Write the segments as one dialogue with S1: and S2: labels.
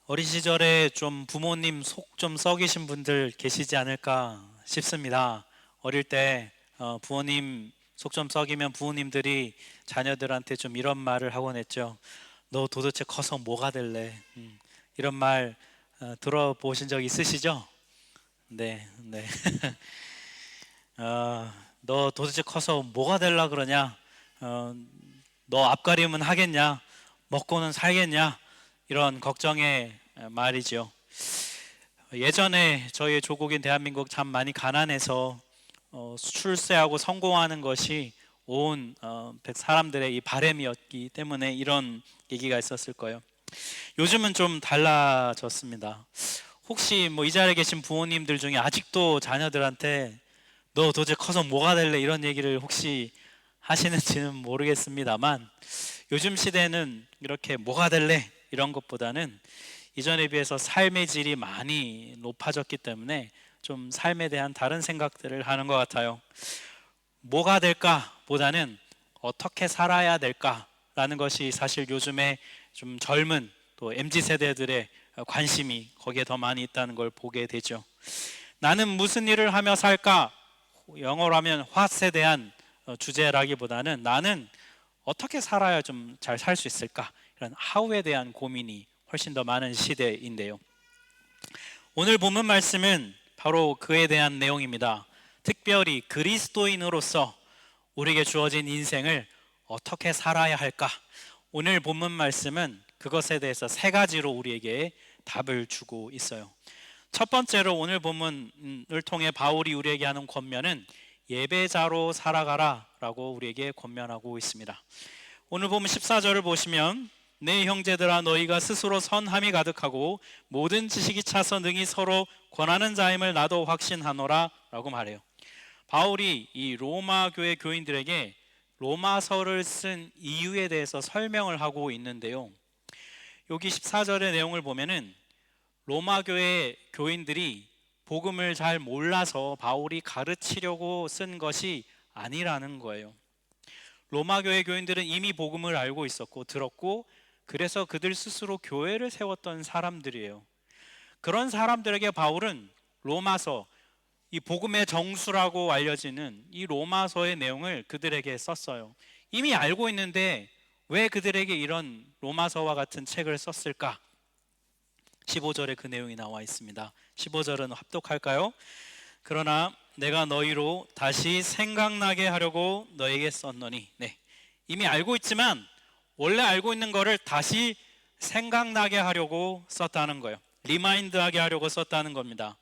S1: 어린 시절에 좀 부모님 속 좀 썩이신 분들 계시지 않을까 싶습니다. 어릴 때 부모님 속 좀 썩이면 부모님들이 자녀들한테 좀 이런 말을 하곤 했죠. 너 도대체 커서 뭐가 될래? 이런 말 들어보신 적 있으시죠? 네, 네. 어, 너 도대체 커서 뭐가 될라 그러냐? 어, 너 앞가림은 하겠냐? 먹고는 살겠냐? 이런 걱정의 말이죠. 예전에 저희 조국인 대한민국 참 많이 가난해서 출세하고 성공하는 것이 온 사람들의 이 바램이었기 때문에 이런 얘기가 있었을 거예요. 요즘은 좀 달라졌습니다. 혹시 뭐 이 자리에 계신 부모님들 중에 아직도 자녀들한테 너 도대체 커서 뭐가 될래 이런 얘기를 혹시 하시는지는 모르겠습니다만, 요즘 시대는 이렇게 뭐가 될래 이런 것보다는 이전에 비해서 삶의 질이 많이 높아졌기 때문에 좀 삶에 대한 다른 생각들을 하는 것 같아요. 뭐가 될까 보다는 어떻게 살아야 될까라는 것이 사실 요즘에 좀 젊은 또 MZ 세대들의 관심이 거기에 더 많이 있다는 걸 보게 되죠. 나는 무슨 일을 하며 살까? 영어로 하면 what에 대한 주제라기보다는 나는 어떻게 살아야 좀 잘 살 수 있을까? 이런 how에 대한 고민이 훨씬 더 많은 시대인데요. 오늘 본문 말씀은 바로 그에 대한 내용입니다. 특별히 그리스도인으로서 우리에게 주어진 인생을 어떻게 살아야 할까? 오늘 본문 말씀은 그것에 대해서 세 가지로 우리에게 답을 주고 있어요. 첫 번째로 오늘 본문을 통해 바울이 우리에게 하는 권면은 예배자로 살아가라 라고 우리에게 권면하고 있습니다. 오늘 보면 14절을 보시면 내 형제들아 너희가 스스로 선함이 가득하고 모든 지식이 차서 능히 서로 권하는 자임을 나도 확신하노라 라고 말해요. 바울이 이 로마 교회 교인들에게 로마서를 쓴 이유에 대해서 설명을 하고 있는데요. 여기 14절의 내용을 보면은 로마 교회 교인들이 복음을 잘 몰라서 바울이 가르치려고 쓴 것이 아니라는 거예요. 로마 교회 교인들은 이미 복음을 알고 있었고 들었고, 그래서 그들 스스로 교회를 세웠던 사람들이에요. 그런 사람들에게 바울은 로마서, 이 복음의 정수라고 알려지는 이 로마서의 내용을 그들에게 썼어요. 이미 알고 있는데 왜 그들에게 이런 로마서와 같은 책을 썼을까? 15절에 그 내용이 나와 있습니다. 15절은 합독할까요? 그러나 내가 너희로 다시 생각나게 하려고 너에게 썼노니. 네, 이미 알고 있지만 원래 알고 있는 거를 다시 생각나게 하려고 썼다는 거예요. 리마인드하게 하려고 썼다는 겁니다.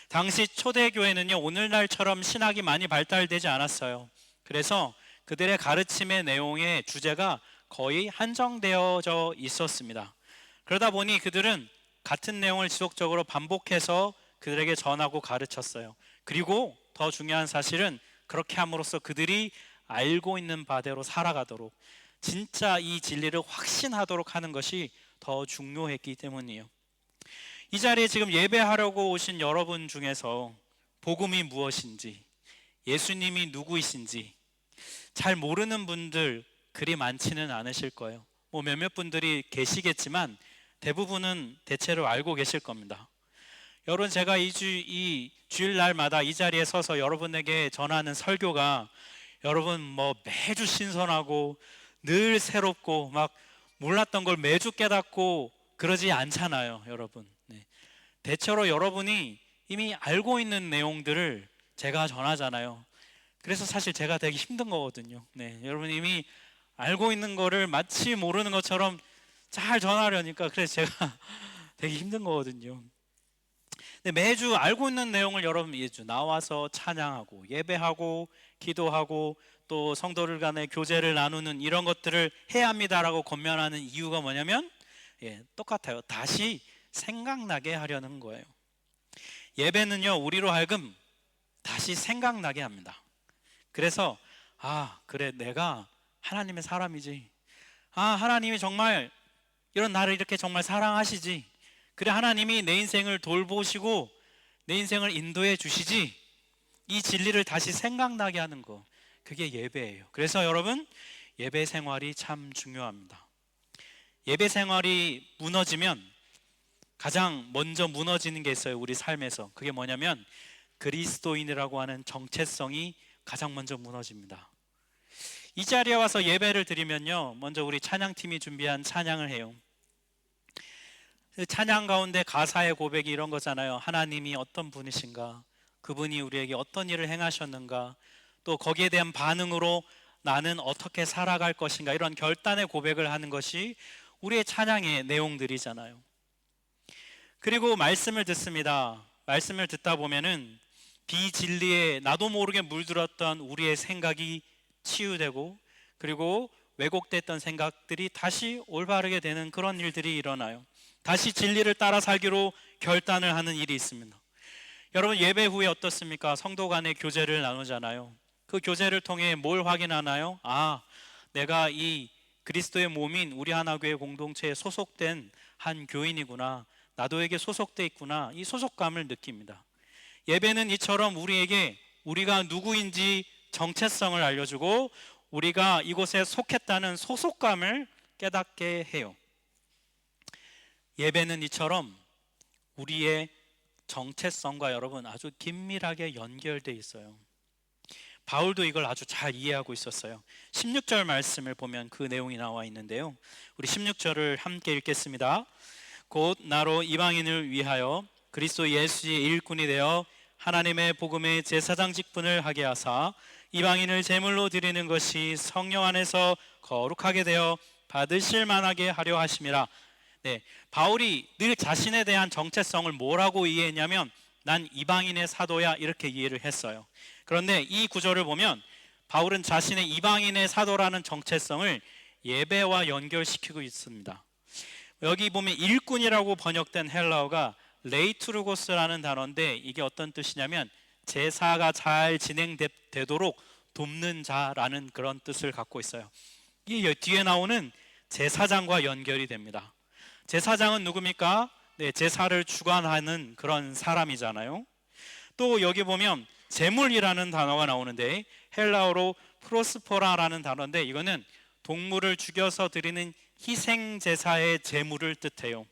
S1: 당시 초대교회는요, 오늘날처럼 신학이 많이 발달되지 않았어요. 그래서 그들의 가르침의 내용의 주제가 거의 한정되어져 있었습니다. 그러다 보니 그들은 같은 내용을 지속적으로 반복해서 그들에게 전하고 가르쳤어요. 그리고 더 중요한 사실은 그렇게 함으로써 그들이 알고 있는 바대로 살아가도록, 진짜 이 진리를 확신하도록 하는 것이 더 중요했기 때문이에요. 이 자리에 지금 예배하려고 오신 여러분 중에서 복음이 무엇인지, 예수님이 누구이신지 잘 모르는 분들 그리 많지는 않으실 거예요. 뭐 몇몇 분들이 계시겠지만 대부분은 대체로 알고 계실 겁니다. 여러분, 제가 이 주일날마다 이 자리에 서서 여러분에게 전하는 설교가 여러분 뭐 매주 신선하고 늘 새롭고 막 몰랐던 걸 매주 깨닫고 그러지 않잖아요, 여러분. 네. 대체로 여러분이 이미 알고 있는 내용들을 제가 전하잖아요. 그래서 사실 제가 되게 힘든 거거든요. 네, 여러분 이미 알고 있는 거를 마치 모르는 것처럼 잘 전하려니까 그래서 제가 되게 힘든 거거든요. 근데 매주 알고 있는 내용을 여러분 매주 나와서 찬양하고 예배하고 기도하고 또 성도들 간의 교제를 나누는 이런 것들을 해야 합니다라고 권면하는 이유가 뭐냐면 똑같아요. 다시 생각나게 하려는 거예요. 예배는요, 우리로 하여금 다시 생각나게 합니다. 그래서 그래, 내가 하나님의 사람이지. 하나님이 정말 이런 나를 이렇게 정말 사랑하시지. 그래, 하나님이 내 인생을 돌보시고 내 인생을 인도해 주시지. 이 진리를 다시 생각나게 하는 거, 그게 예배예요. 그래서 여러분, 예배 생활이 참 중요합니다. 예배 생활이 무너지면 가장 먼저 무너지는 게 있어요. 우리 삶에서. 그게 뭐냐면 그리스도인이라고 하는 정체성이 가장 먼저 무너집니다. 이 자리에 와서 예배를 드리면요, 먼저 우리 찬양팀이 준비한 찬양을 해요. 그 찬양 가운데 가사의 고백이 이런 거잖아요. 하나님이 어떤 분이신가, 그분이 우리에게 어떤 일을 행하셨는가, 또 거기에 대한 반응으로 나는 어떻게 살아갈 것인가, 이런 결단의 고백을 하는 것이 우리의 찬양의 내용들이잖아요. 그리고 말씀을 듣습니다. 말씀을 듣다 보면은 비진리에 나도 모르게 물들었던 우리의 생각이 치유되고, 그리고 왜곡됐던 생각들이 다시 올바르게 되는 그런 일들이 일어나요. 다시 진리를 따라 살기로 결단을 하는 일이 있습니다. 여러분, 예배 후에 어떻습니까? 성도 간의 교제를 나누잖아요. 그 교제를 통해 뭘 확인하나요? 아, 내가 이 그리스도의 몸인 우리 하나교회 공동체에 소속된 한 교인이구나, 나도에게 소속돼 있구나, 이 소속감을 느낍니다. 예배는 이처럼 우리에게 우리가 누구인지 정체성을 알려주고 우리가 이곳에 속했다는 소속감을 깨닫게 해요. 예배는 이처럼 우리의 정체성과 여러분 아주 긴밀하게 연결되어 있어요. 바울도 이걸 아주 잘 이해하고 있었어요. 16절 말씀을 보면 그 내용이 나와 있는데요, 우리 16절을 함께 읽겠습니다. 곧 나로 이방인을 위하여 그리스도 예수의 일꾼이 되어 하나님의 복음의 제사장 직분을 하게 하사 이방인을 제물로 드리는 것이 성령 안에서 거룩하게 되어 받으실 만하게 하려 하심이라. 네, 바울이 늘 자신에 대한 정체성을 뭐라고 이해했냐면 난 이방인의 사도야, 이렇게 이해를 했어요. 그런데 이 구절을 보면 바울은 자신의 이방인의 사도라는 정체성을 예배와 연결시키고 있습니다. 여기 보면 일꾼이라고 번역된 헬라어가 레이투르고스라는 단어인데, 이게 어떤 뜻이냐면 제사가 잘 진행되도록 돕는 자라는 그런 뜻을 갖고 있어요. 이 뒤에 나오는 제사장과 연결이 됩니다. 제사장은 누굽니까? 네, 제사를 주관하는 그런 사람이잖아요. 또 여기 보면 제물이라는 단어가 나오는데 헬라어로 프로스포라라는 단어인데, 이거는 동물을 죽여서 드리는 희생 제사의 제물을 뜻해요.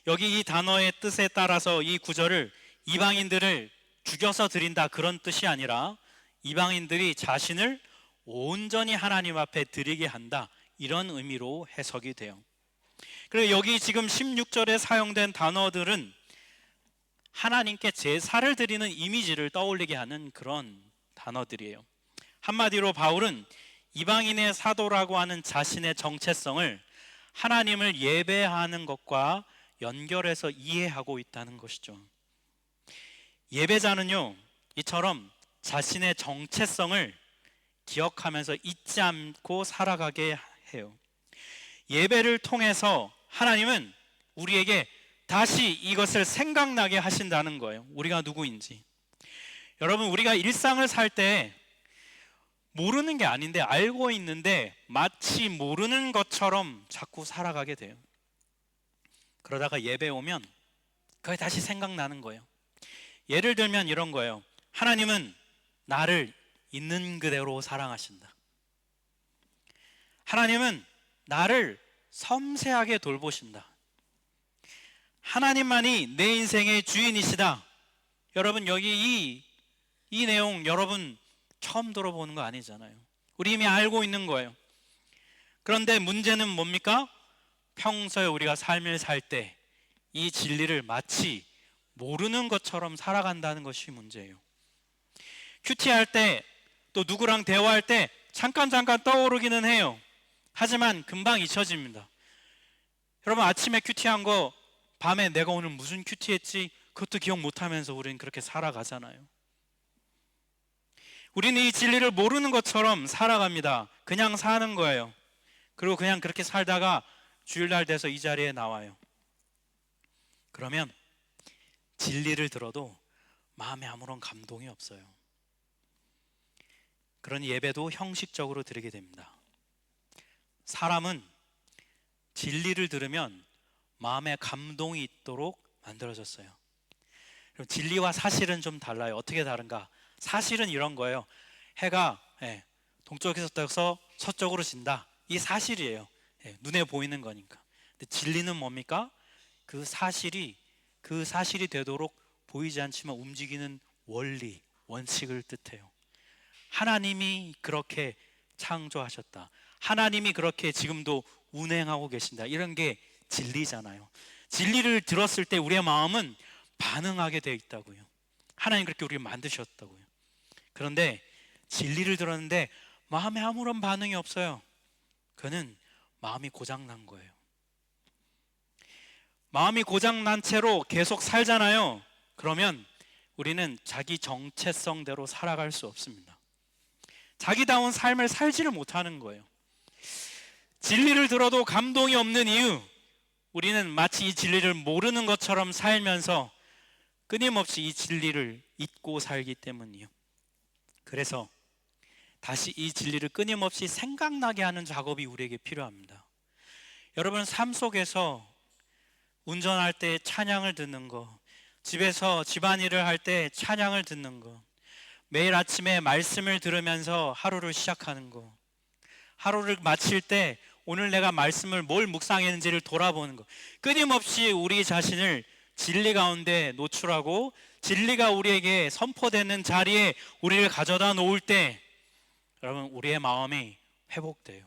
S1: 여기 이 단어의 뜻에 따라서 이 구절을 이방인들을 죽여서 드린다, 그런 뜻이 아니라 이방인들이 자신을 온전히 하나님 앞에 드리게 한다, 이런 의미로 해석이 돼요. 그리고 여기 지금 16절에 사용된 단어들은 하나님께 제사를 드리는 이미지를 떠올리게 하는 그런 단어들이에요. 한마디로 바울은 이방인의 사도라고 하는 자신의 정체성을 하나님을 예배하는 것과 연결해서 이해하고 있다는 것이죠. 예배자는요, 이처럼 자신의 정체성을 기억하면서 잊지 않고 살아가게 해요. 예배를 통해서 하나님은 우리에게 다시 이것을 생각나게 하신다는 거예요. 우리가 누구인지. 여러분, 우리가 일상을 살 때 모르는 게 아닌데 알고 있는데 마치 모르는 것처럼 자꾸 살아가게 돼요. 그러다가 예배 오면 그게 다시 생각나는 거예요. 예를 들면 이런 거예요. 하나님은 나를 있는 그대로 사랑하신다. 하나님은 나를 섬세하게 돌보신다. 하나님만이 내 인생의 주인이시다. 여러분, 여기 이 내용 여러분 처음 들어보는 거 아니잖아요. 우리 이미 알고 있는 거예요. 그런데 문제는 뭡니까? 평소에 우리가 삶을 살 때 이 진리를 마치 모르는 것처럼 살아간다는 것이 문제예요. 큐티할 때, 또 누구랑 대화할 때 잠깐 떠오르기는 해요. 하지만 금방 잊혀집니다. 여러분, 아침에 큐티한 거 밤에 내가 오늘 무슨 큐티했지? 그것도 기억 못하면서 우리는 그렇게 살아가잖아요. 우리는 이 진리를 모르는 것처럼 살아갑니다. 그냥 사는 거예요. 그리고 그냥 그렇게 살다가 주일날 돼서 이 자리에 나와요. 그러면 진리를 들어도 마음에 아무런 감동이 없어요. 그러니 예배도 형식적으로 드리게 됩니다. 사람은 진리를 들으면 마음에 감동이 있도록 만들어졌어요. 진리와 사실은 좀 달라요. 어떻게 다른가? 사실은 이런 거예요. 해가 동쪽에서 떠서 서쪽으로 진다. 이 사실이에요. 눈에 보이는 거니까. 근데 진리는 뭡니까? 그 사실이 되도록 보이지 않지만 움직이는 원리, 원칙을 뜻해요. 하나님이 그렇게 창조하셨다. 하나님이 그렇게 지금도 운행하고 계신다. 이런 게 진리잖아요. 진리를 들었을 때 우리의 마음은 반응하게 되어 있다고요. 하나님 그렇게 우리를 만드셨다고요. 그런데 진리를 들었는데 마음에 아무런 반응이 없어요. 그는 마음이 고장난 거예요. 마음이 고장난 채로 계속 살잖아요. 그러면 우리는 자기 정체성대로 살아갈 수 없습니다. 자기다운 삶을 살지를 못하는 거예요. 진리를 들어도 감동이 없는 이유, 우리는 마치 이 진리를 모르는 것처럼 살면서 끊임없이 이 진리를 잊고 살기 때문이에요. 그래서 다시 이 진리를 끊임없이 생각나게 하는 작업이 우리에게 필요합니다. 여러분, 삶 속에서 운전할 때 찬양을 듣는 거, 집에서 집안일을 할 때 찬양을 듣는 거, 매일 아침에 말씀을 들으면서 하루를 시작하는 거, 하루를 마칠 때 오늘 내가 말씀을 뭘 묵상했는지를 돌아보는 거, 끊임없이 우리 자신을 진리 가운데 노출하고 진리가 우리에게 선포되는 자리에 우리를 가져다 놓을 때 여러분, 우리의 마음이 회복돼요.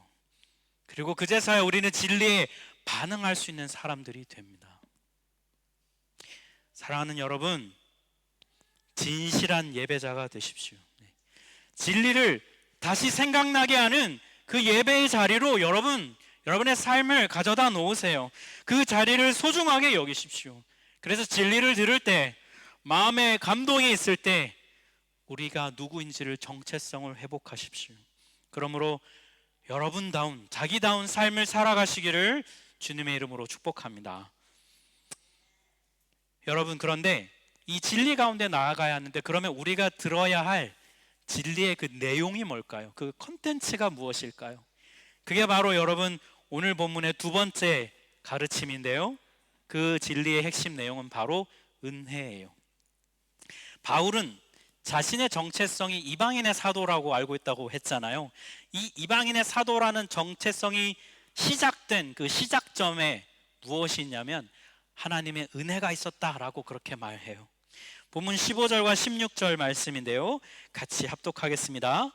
S1: 그리고 그제서야 우리는 진리에 반응할 수 있는 사람들이 됩니다. 사랑하는 여러분, 진실한 예배자가 되십시오. 진리를 다시 생각나게 하는 그 예배의 자리로 여러분의 삶을 가져다 놓으세요. 그 자리를 소중하게 여기십시오. 그래서 진리를 들을 때, 마음에 감동이 있을 때 우리가 누구인지를 정체성을 회복하십시오. 그러므로 여러분다운, 자기다운 삶을 살아가시기를 주님의 이름으로 축복합니다. 여러분, 그런데 이 진리 가운데 나아가야 하는데, 그러면 우리가 들어야 할 진리의 그 내용이 뭘까요? 그 컨텐츠가 무엇일까요? 그게 바로 여러분 오늘 본문의 두 번째 가르침인데요, 그 진리의 핵심 내용은 바로 은혜예요. 바울은 자신의 정체성이 이방인의 사도라고 알고 있다고 했잖아요. 이 이방인의 사도라는 정체성이 시작된 그 시작점에 무엇이 있냐면 하나님의 은혜가 있었다라고 그렇게 말해요. 본문 15절과 16절 말씀인데요, 같이 합독하겠습니다.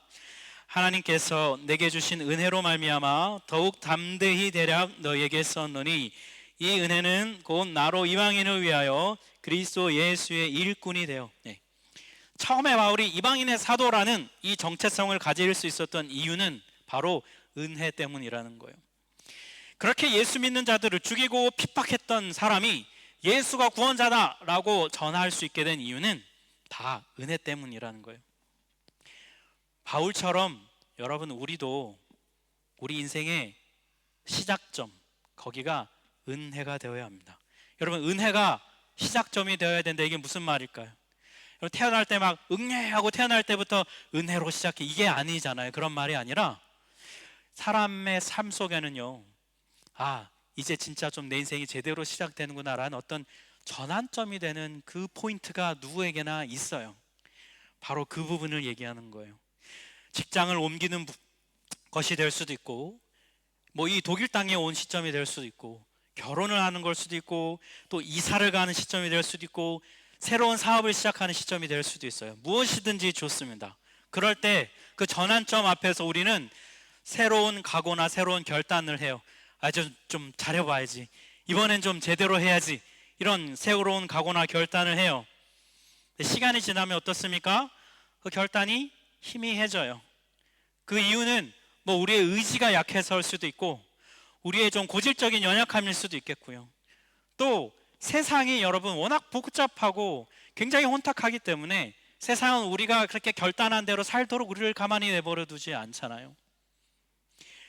S1: 하나님께서 내게 주신 은혜로 말미암아 더욱 담대히 대략 너에게 썼노니 이 은혜는 곧 나로 이방인을 위하여 그리스도 예수의 일꾼이 되어. 처음에 바울이 이방인의 사도라는 이 정체성을 가질 수 있었던 이유는 바로 은혜 때문이라는 거예요. 그렇게 예수 믿는 자들을 죽이고 핍박했던 사람이 예수가 구원자다라고 전할 수 있게 된 이유는 다 은혜 때문이라는 거예요. 바울처럼 여러분, 우리도 우리 인생의 시작점, 거기가 은혜가 되어야 합니다. 여러분, 은혜가 시작점이 되어야 된다. 이게 무슨 말일까요? 태어날 때 막 응애하고 태어날 때부터 은혜로 시작해, 이게 아니잖아요. 그런 말이 아니라 사람의 삶 속에는요, 이제 진짜 좀 내 인생이 제대로 시작되는구나 라는 어떤 전환점이 되는 그 포인트가 누구에게나 있어요. 바로 그 부분을 얘기하는 거예요. 직장을 옮기는 것이 될 수도 있고, 뭐 이 독일 땅에 온 시점이 될 수도 있고, 결혼을 하는 걸 수도 있고, 또 이사를 가는 시점이 될 수도 있고, 새로운 사업을 시작하는 시점이 될 수도 있어요. 무엇이든지 좋습니다. 그럴 때 그 전환점 앞에서 우리는 새로운 각오나 새로운 결단을 해요. 좀 잘해봐야지, 이번엔 좀 제대로 해야지, 이런 새로운 각오나 결단을 해요. 시간이 지나면 어떻습니까? 그 결단이 희미해져요. 그 이유는 뭐 우리의 의지가 약해서일 수도 있고, 우리의 좀 고질적인 연약함일 수도 있겠고요. 또 세상이 여러분 워낙 복잡하고 굉장히 혼탁하기 때문에 세상은 우리가 그렇게 결단한 대로 살도록 우리를 가만히 내버려 두지 않잖아요.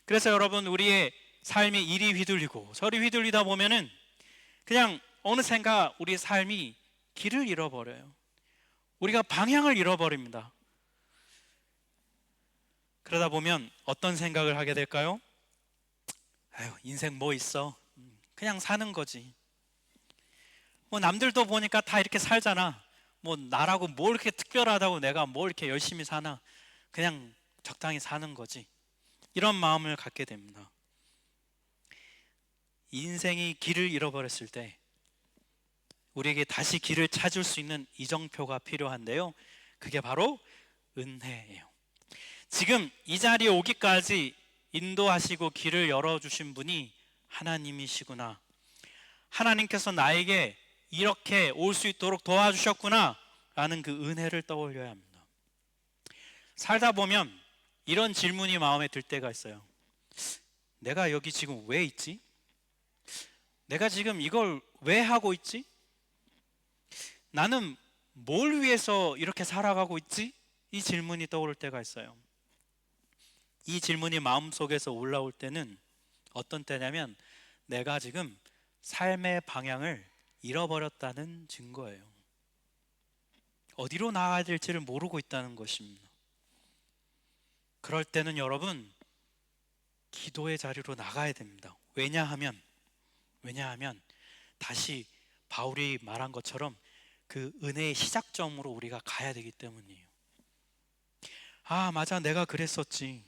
S1: 그래서 여러분, 우리의 삶이 이리 휘둘리고 저리 휘둘리다 보면은 그냥 어느샌가 우리 삶이 길을 잃어버려요. 우리가 방향을 잃어버립니다. 그러다 보면 어떤 생각을 하게 될까요? 인생 뭐 있어? 그냥 사는 거지. 뭐 남들도 보니까 다 이렇게 살잖아. 뭐 나라고 뭘 이렇게 특별하다고 내가 뭘 이렇게 열심히 사나? 그냥 적당히 사는 거지. 이런 마음을 갖게 됩니다. 인생이 길을 잃어버렸을 때 우리에게 다시 길을 찾을 수 있는 이정표가 필요한데요, 그게 바로 은혜예요. 지금 이 자리에 오기까지 인도하시고 길을 열어주신 분이 하나님이시구나, 하나님께서 나에게 이렇게 올 수 있도록 도와주셨구나 라는 그 은혜를 떠올려야 합니다. 살다 보면 이런 질문이 마음에 들 때가 있어요. 내가 여기 지금 왜 있지? 내가 지금 이걸 왜 하고 있지? 나는 뭘 위해서 이렇게 살아가고 있지? 이 질문이 떠오를 때가 있어요. 이 질문이 마음속에서 올라올 때는 어떤 때냐면 내가 지금 삶의 방향을 잃어버렸다는 증거예요. 어디로 나아가야 될지를 모르고 있다는 것입니다. 그럴 때는 여러분, 기도의 자리로 나가야 됩니다. 왜냐하면 다시 바울이 말한 것처럼 그 은혜의 시작점으로 우리가 가야 되기 때문이에요. 아, 맞아, 내가 그랬었지.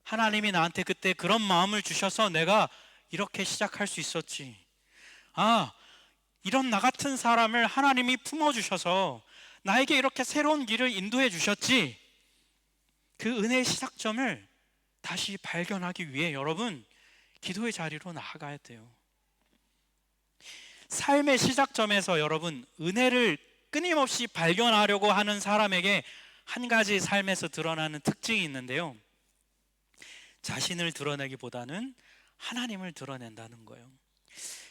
S1: 하나님이 나한테 그때 그런 마음을 주셔서 내가 이렇게 시작할 수 있었지. 아, 이런 나 같은 사람을 하나님이 품어주셔서 나에게 이렇게 새로운 길을 인도해 주셨지. 그 은혜의 시작점을 다시 발견하기 위해 여러분, 기도의 자리로 나아가야 돼요. 삶의 시작점에서 여러분, 은혜를 끊임없이 발견하려고 하는 사람에게 한 가지 삶에서 드러나는 특징이 있는데요, 자신을 드러내기보다는 하나님을 드러낸다는 거예요.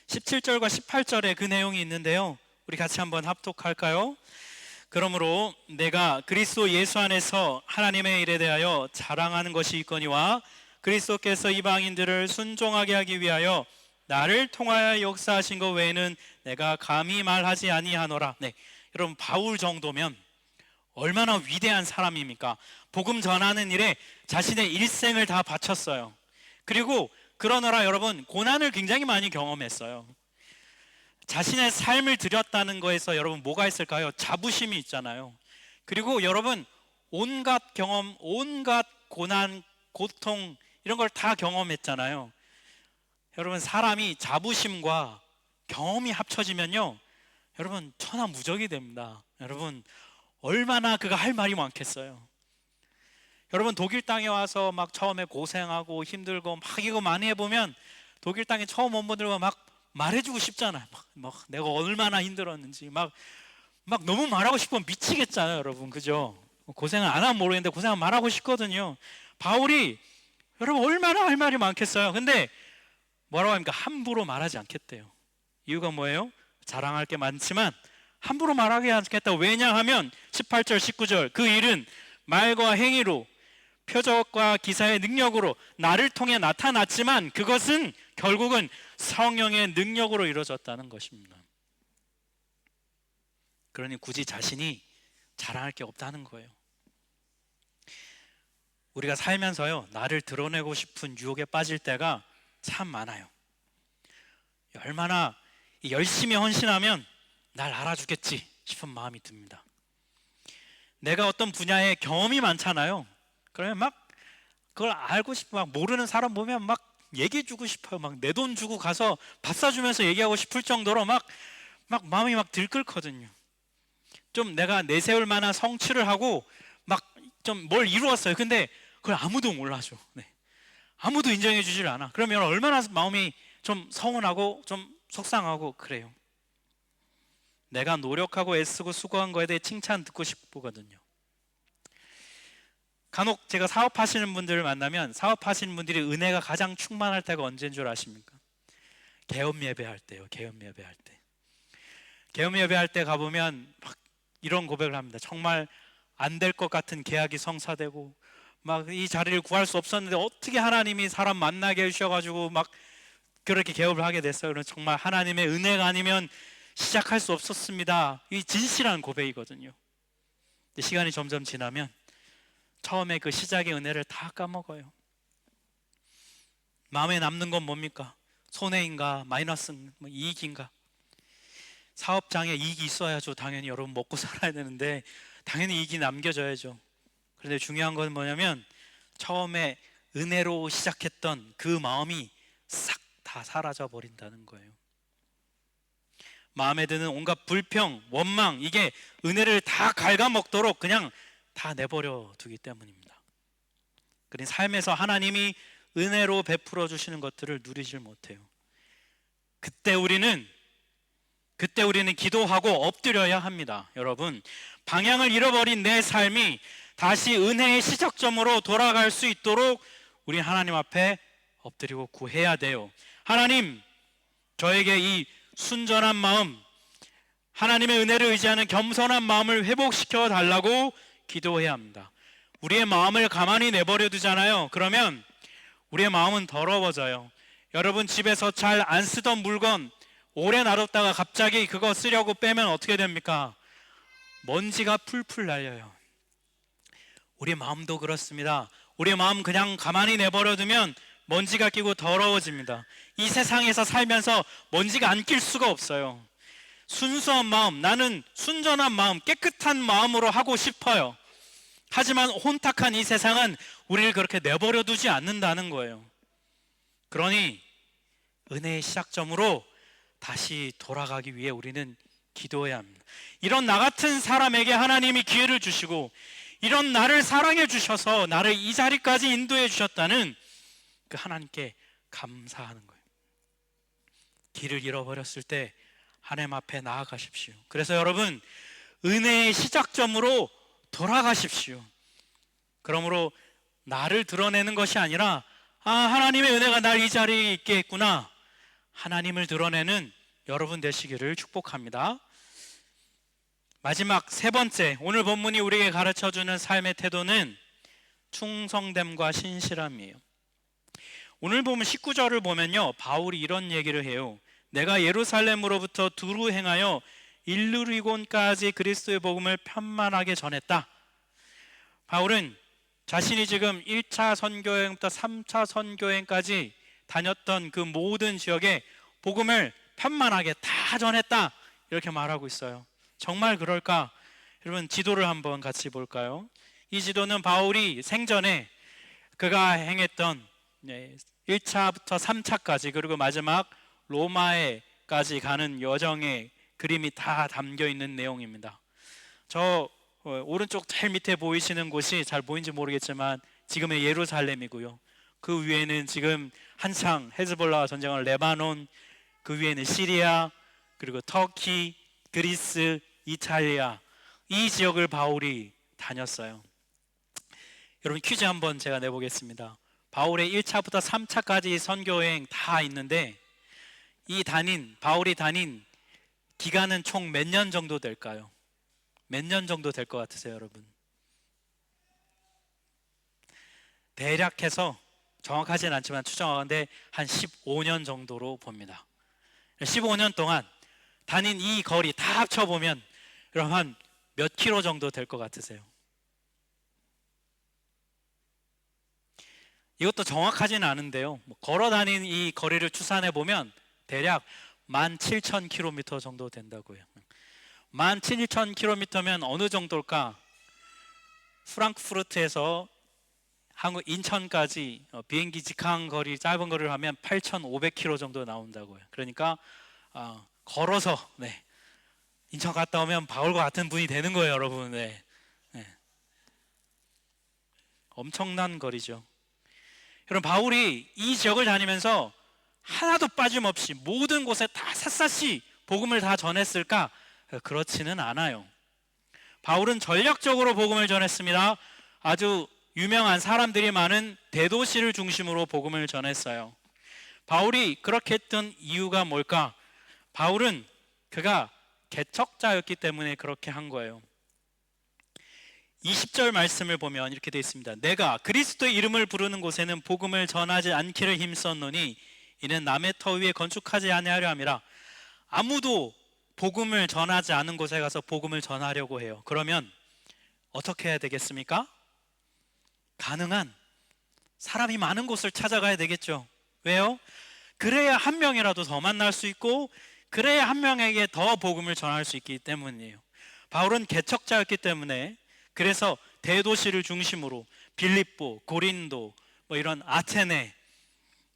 S1: 17절과 18절에 그 내용이 있는데요, 우리 같이 한번 합독할까요? 그러므로 내가 그리스도 예수 안에서 하나님의 일에 대하여 자랑하는 것이 있거니와 그리스도께서 이방인들을 순종하게 하기 위하여 나를 통하여 역사하신 것 외에는 내가 감히 말하지 아니하노라. 네, 여러분, 바울 정도면 얼마나 위대한 사람입니까? 복음 전하는 일에 자신의 일생을 다 바쳤어요. 그리고 그러느라 여러분, 고난을 굉장히 많이 경험했어요. 자신의 삶을 드렸다는 거에서 여러분 뭐가 있을까요? 자부심이 있잖아요. 그리고 여러분, 온갖 경험, 온갖 고난, 고통 이런 걸 다 경험했잖아요. 여러분, 사람이 자부심과 경험이 합쳐지면요, 여러분 천하무적이 됩니다. 여러분, 얼마나 그가 할 말이 많겠어요. 여러분, 독일 땅에 와서 막 처음에 고생하고 힘들고 막 이거 많이 해보면 독일 땅에 처음 온 분들과 막 말해주고 싶잖아요. 막 내가 얼마나 힘들었는지 막 너무 말하고 싶으면 미치겠잖아요, 여러분, 그죠? 고생을 안 하면 모르겠는데 고생을 말하고 싶거든요. 바울이 여러분 얼마나 할 말이 많겠어요. 근데 뭐라고 합니까? 함부로 말하지 않겠대요. 이유가 뭐예요? 자랑할 게 많지만 함부로 말하지 않겠다. 왜냐하면 18절 19절 그 일은 말과 행위로 표적과 기사의 능력으로 나를 통해 나타났지만 그것은 결국은 성령의 능력으로 이루어졌다는 것입니다. 그러니 굳이 자신이 자랑할 게 없다는 거예요. 우리가 살면서요, 나를 드러내고 싶은 유혹에 빠질 때가 참 많아요. 얼마나 열심히 헌신하면 날 알아주겠지 싶은 마음이 듭니다. 내가 어떤 분야에 경험이 많잖아요. 그러면 막 그걸 알고 싶어, 막 모르는 사람 보면 막 얘기해주고 싶어요. 막 내 돈 주고 가서 밥 사주면서 얘기하고 싶을 정도로 막 마음이 막 들끓거든요. 좀 내가 내세울 만한 성취를 하고 막 좀 뭘 이루었어요. 근데 그걸 아무도 몰라줘. 네. 아무도 인정해 주질 않아. 그러면 얼마나 마음이 좀 서운하고 좀 속상하고 그래요. 내가 노력하고 애쓰고 수고한 거에 대해 칭찬 듣고 싶거든요. 간혹 제가 사업하시는 분들을 만나면 사업하시는 분들이 은혜가 가장 충만할 때가 언제인 줄 아십니까? 개업 예배할 때요. 개업 예배할 때. 개업 예배할 때 가보면 막 이런 고백을 합니다. 정말 안 될 것 같은 계약이 성사되고 막 이 자리를 구할 수 없었는데 어떻게 하나님이 사람 만나게 해주셔가지고 막 그렇게 개업을 하게 됐어요. 그래서 정말 하나님의 은혜가 아니면 시작할 수 없었습니다. 이 진실한 고백이거든요. 시간이 점점 지나면 처음에 그 시작의 은혜를 다 까먹어요. 마음에 남는 건 뭡니까? 손해인가 마이너스인가 이익인가? 사업장에 이익이 있어야죠. 당연히 여러분 먹고 살아야 되는데 당연히 이익이 남겨져야죠. 그런데 중요한 건 뭐냐면 처음에 은혜로 시작했던 그 마음이 싹 다 사라져 버린다는 거예요. 마음에 드는 온갖 불평, 원망, 이게 은혜를 다 갉아먹도록 그냥 다 내버려 두기 때문입니다. 그러니 삶에서 하나님이 은혜로 베풀어 주시는 것들을 누리질 못해요. 그때 우리는 기도하고 엎드려야 합니다. 여러분, 방향을 잃어버린 내 삶이 다시 은혜의 시작점으로 돌아갈 수 있도록 우리 하나님 앞에 엎드리고 구해야 돼요. 하나님, 저에게 이 순전한 마음, 하나님의 은혜를 의지하는 겸손한 마음을 회복시켜 달라고 기도해야 합니다. 우리의 마음을 가만히 내버려 두잖아요. 그러면 우리의 마음은 더러워져요. 여러분, 집에서 잘 안 쓰던 물건 오래 놔뒀다가 갑자기 그거 쓰려고 빼면 어떻게 됩니까? 먼지가 풀풀 날려요. 우리 마음도 그렇습니다. 우리 마음 그냥 가만히 내버려 두면 먼지가 끼고 더러워집니다. 이 세상에서 살면서 먼지가 안 낄 수가 없어요. 순수한 마음, 나는 순전한 마음, 깨끗한 마음으로 하고 싶어요. 하지만 혼탁한 이 세상은 우리를 그렇게 내버려 두지 않는다는 거예요. 그러니 은혜의 시작점으로 다시 돌아가기 위해 우리는 기도해야 합니다. 이런 나 같은 사람에게 하나님이 기회를 주시고 이런 나를 사랑해 주셔서 나를 이 자리까지 인도해 주셨다는 그 하나님께 감사하는 거예요. 길을 잃어버렸을 때 하나님 앞에 나아가십시오. 그래서 여러분, 은혜의 시작점으로 돌아가십시오. 그러므로 나를 드러내는 것이 아니라 하나님의 은혜가 날 이 자리에 있게 했구나, 하나님을 드러내는 여러분 되시기를 축복합니다. 마지막 세 번째, 오늘 본문이 우리에게 가르쳐주는 삶의 태도는 충성됨과 신실함이에요. 오늘 보면 19절을 보면요, 바울이 이런 얘기를 해요. 내가 예루살렘으로부터 두루 행하여 일루리곤까지 그리스도의 복음을 편만하게 전했다. 바울은 자신이 지금 1차 선교여행부터 3차 선교여행까지 다녔던 그 모든 지역에 복음을 편만하게 다 전했다, 이렇게 말하고 있어요. 정말 그럴까? 여러분, 지도를 한번 같이 볼까요? 이 지도는 바울이 생전에 그가 행했던 1차부터 3차까지 그리고 마지막 로마에까지 가는 여정의 그림이 다 담겨 있는 내용입니다. 저 오른쪽 제일 밑에 보이시는 곳이 잘 보이는지 모르겠지만 지금의 예루살렘이고요. 그 위에는 지금 한창 헤즈볼라와 전쟁을 레바논, 그 위에는 시리아, 그리고 터키, 그리스, 이탈리아, 이 지역을 바울이 다녔어요. 여러분, 퀴즈 한번 제가 내보겠습니다. 바울의 1차부터 3차까지 선교여행 다 있는데 바울이 다닌 기간은 총 몇 년 정도 될까요? 몇 년 정도 될 것 같으세요, 여러분? 대략 해서 정확하진 않지만 추정하건대 한 15년 정도로 봅니다. 15년 동안 다닌 이 거리 다 합쳐보면 여러분 한 몇 킬로 정도 될 것 같으세요? 이것도 정확하지는 않은데요, 걸어 다닌 이 거리를 추산해 보면 대략 17,000km 정도 된다고요. 17,000km면 어느 정도일까? 프랑크푸르트에서 한국 인천까지 비행기 직항 거리, 짧은 거리를 하면 8,500km 정도 나온다고요. 그러니까 걸어서 인천 갔다 오면 바울과 같은 분이 되는 거예요, 여러분. 엄청난 거리죠. 여러분, 바울이 이 지역을 다니면서 하나도 빠짐없이 모든 곳에 다 샅샅이 복음을 다 전했을까? 그렇지는 않아요. 바울은 전략적으로 복음을 전했습니다. 아주 유명한 사람들이 많은 대도시를 중심으로 복음을 전했어요. 바울이 그렇게 했던 이유가 뭘까? 바울은 그가 개척자였기 때문에 그렇게 한 거예요. 20절 말씀을 보면 이렇게 되어 있습니다. 내가 그리스도의 이름을 부르는 곳에는 복음을 전하지 않기를 힘썼노니 이는 남의 터 위에 건축하지 아니하려 함이라. 아무도 복음을 전하지 않은 곳에 가서 복음을 전하려고 해요. 그러면 어떻게 해야 되겠습니까? 가능한 사람이 많은 곳을 찾아가야 되겠죠. 왜요? 그래야 한 명이라도 더 만날 수 있고 그래야 한 명에게 더 복음을 전할 수 있기 때문이에요. 바울은 개척자였기 때문에 그래서 대도시를 중심으로 빌립보, 고린도, 이런 아테네,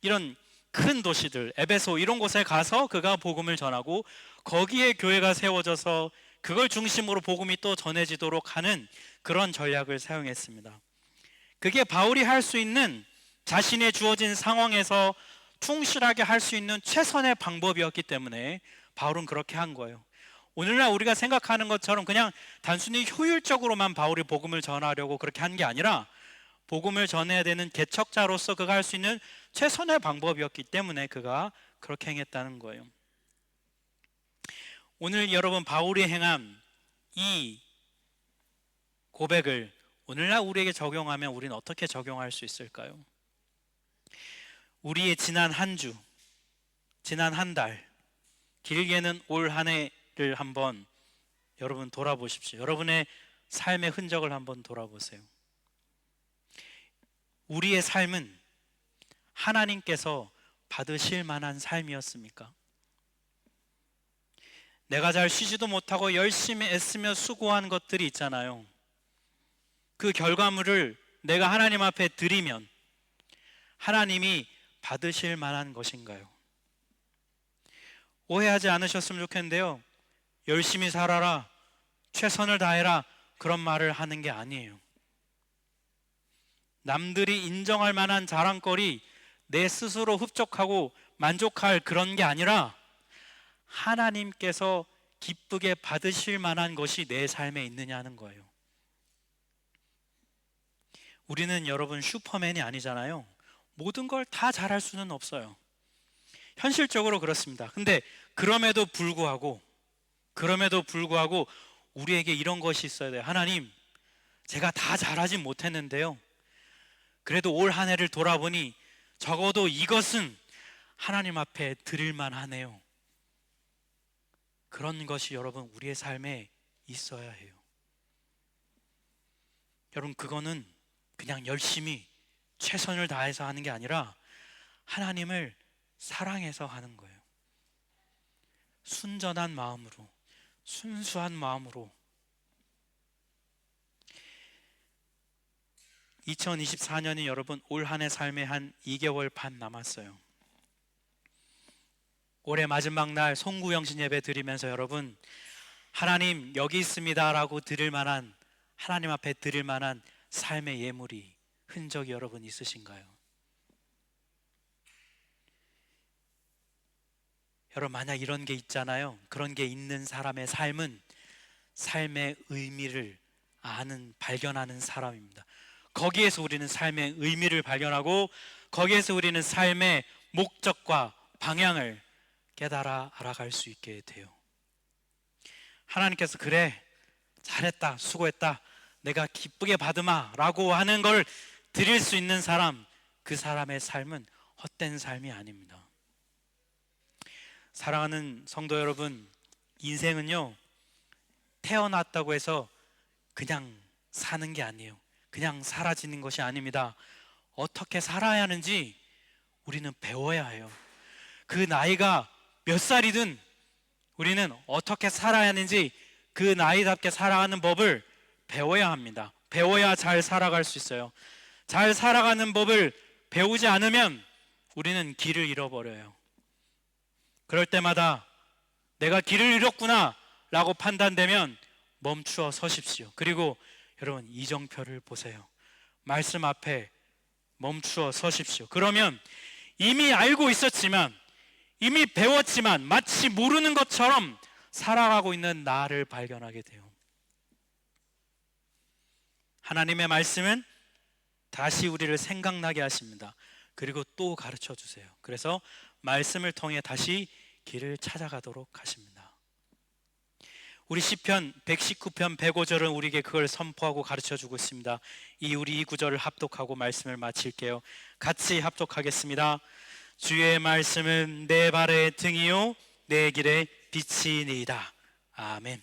S1: 이런 큰 도시들, 에베소 이런 곳에 가서 그가 복음을 전하고 거기에 교회가 세워져서 그걸 중심으로 복음이 또 전해지도록 하는 그런 전략을 사용했습니다. 그게 바울이 할 수 있는, 자신의 주어진 상황에서 충실하게 할 수 있는 최선의 방법이었기 때문에 바울은 그렇게 한 거예요. 오늘날 우리가 생각하는 것처럼 그냥 단순히 효율적으로만 바울이 복음을 전하려고 그렇게 한 게 아니라, 복음을 전해야 되는 개척자로서 그가 할 수 있는 최선의 방법이었기 때문에 그가 그렇게 행했다는 거예요. 오늘 여러분, 바울이 행한 이 고백을 오늘날 우리에게 적용하면 우리는 어떻게 적용할 수 있을까요? 우리의 지난 한 주, 지난 한 달, 길게는 올 한 해를 한번 여러분 돌아보십시오. 여러분의 삶의 흔적을 한번 돌아보세요. 우리의 삶은 하나님께서 받으실 만한 삶이었습니까? 내가 잘 쉬지도 못하고 열심히 애쓰며 수고한 것들이 있잖아요. 그 결과물을 내가 하나님 앞에 드리면 하나님이 받으실 만한 것인가요? 오해하지 않으셨으면 좋겠는데요, 열심히 살아라, 최선을 다해라, 그런 말을 하는 게 아니에요. 남들이 인정할 만한 자랑거리, 내 스스로 흡족하고 만족할 그런 게 아니라 하나님께서 기쁘게 받으실 만한 것이 내 삶에 있느냐 하는 거예요. 우리는 여러분 슈퍼맨이 아니잖아요. 모든 걸 다 잘할 수는 없어요. 현실적으로 그렇습니다. 근데 그럼에도 불구하고 우리에게 이런 것이 있어야 돼요. 하나님, 제가 다 잘하진 못했는데요, 그래도 올 한 해를 돌아보니 적어도 이것은 하나님 앞에 드릴만 하네요. 그런 것이 여러분 우리의 삶에 있어야 해요. 여러분, 그거는 그냥 열심히 최선을 다해서 하는 게 아니라 하나님을 사랑해서 하는 거예요. 순전한 마음으로, 순수한 마음으로. 2024년이 여러분 올 한 해 삶에 한 2개월 반 남았어요. 올해 마지막 날 송구영신 예배 드리면서 여러분, 하나님 여기 있습니다 라고 드릴 만한, 하나님 앞에 드릴 만한 삶의 예물이, 흔적이 여러분 있으신가요? 여러분, 만약 이런 게 있잖아요. 그런 게 있는 사람의 삶은 삶의 의미를 아는, 발견하는 사람입니다. 거기에서 우리는 삶의 의미를 발견하고 거기에서 우리는 삶의 목적과 방향을 깨달아 알아갈 수 있게 돼요. 하나님께서 그래, 잘했다, 수고했다, 내가 기쁘게 받으마 라고 하는 걸 드릴 수 있는 사람, 그 사람의 삶은 헛된 삶이 아닙니다. 사랑하는 성도 여러분, 인생은요, 태어났다고 해서 그냥 사는 게 아니에요. 그냥 사라지는 것이 아닙니다. 어떻게 살아야 하는지 우리는 배워야 해요. 그 나이가 몇 살이든 우리는 어떻게 살아야 하는지, 그 나이답게 살아가는 법을 배워야 합니다. 배워야 잘 살아갈 수 있어요. 잘 살아가는 법을 배우지 않으면 우리는 길을 잃어버려요. 그럴 때마다 내가 길을 잃었구나 라고 판단되면 멈추어 서십시오. 그리고 여러분, 이정표를 보세요. 말씀 앞에 멈추어 서십시오. 그러면 이미 알고 있었지만, 이미 배웠지만 마치 모르는 것처럼 살아가고 있는 나를 발견하게 돼요. 하나님의 말씀은 다시 우리를 생각나게 하십니다. 그리고 또 가르쳐 주세요. 그래서 말씀을 통해 다시 길을 찾아가도록 하십니다. 우리 시편 119편 105절은 우리에게 그걸 선포하고 가르쳐 주고 있습니다. 우리 이 구절을 합독하고 말씀을 마칠게요. 같이 합독하겠습니다. 주의 말씀은 내 발의 등이요 내 길의 빛이니이다. 아멘.